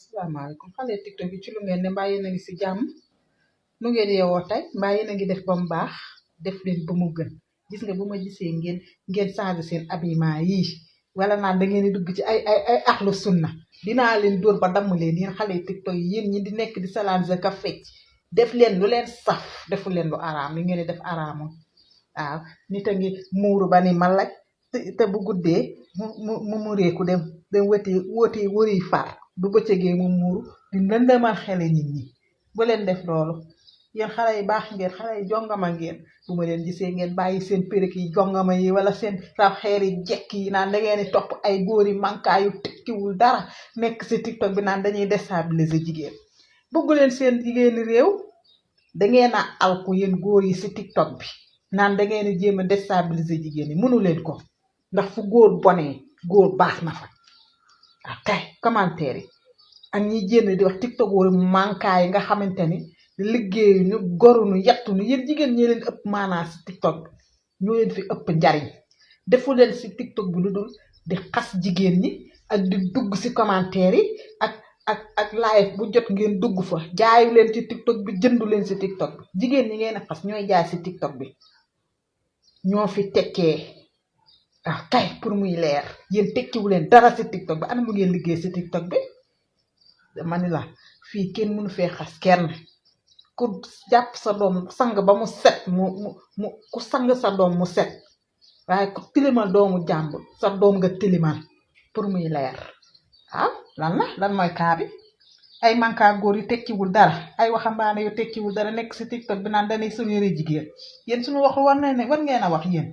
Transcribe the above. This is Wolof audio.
Salaamaaleykum xale TikTok yi ci lu ngeen ne mbaa yéen a ngi si jàmm nu ngeen yeewoo tey mbaa yéen a ngi def ba mu baax def leen ba mu gën gis nga bu ma gisee ngeen changé seen habillement yii wala naan da ngeen di dugg ci ay axlu sunna dinaa leen dóor ba damm leen yéen xale TikTok yi yéen ñi di nekk di salanse ka fecc def leen lu leen saf defu leen lu araam li ngeen di def araamul waaw nit a ngi muuru ba ni malaj te bu guddee mu mureeku dem wëri far bu bëccëgee mu muuru di lëndëmal xele nit ñi bu leen def loolu yéen xale yi baax ngeen xale yi jongama ngeen bu ma leen gisee ngeen bàyyi seen périk yi jongama yi wala seen rab xeer yi jekk yi naan da ngeen di topp ay góor yi mankaayu tekkiwul dara nekk si TikTok bi naan dañuy déstabiliser jigéen bëggu leen seen jigéeni réew da ngeen a alku yéen góor yi si TikTok bi naan da ngeen di jéem a déstabiliser jigéen yi mënu leen ko ndax fu góor bonee góor baax na fa ok commentaire yi ak ñi jénn di wax TikTok wala mankaay yi nga xamante ni liggéeyu ñu gorunu yettu nu yéen jigéen ñi leen ëpp maanaa si TikTok bi ñoo leen fi ëpp njariñ defu leen si TikTok bi lu dul di xas jigéen ñi ak di dugg si commentaire yi ak live bu jot ngeen dugg fa jaayu leen ci TikTok bi jëndu leen si TikTok bi jigéen ñi ngeen a xas ñooy jaay si TikTok bi ñoo fi tekkee ah kay pour muy leer yéen tekkiwu leen dara si TikTok bi ana mu ngeen liggéey si TikTok bi dama ni la fii kenn mënu fee xas kenn ku jàpp sa doom sang ba mu set mu ku sang sa doom mu set waaye ku tilimal doomu jàmbur sa doom nga tilimal pour muy leer ah lan mooy kaa bi ay mankaa góor yu tekkiwul dara ay waxambaane yu tekkiwul dara nekk si TikTok bi naan dañuy suñu jigéen yéen suñu wax war ngeen a wax yéen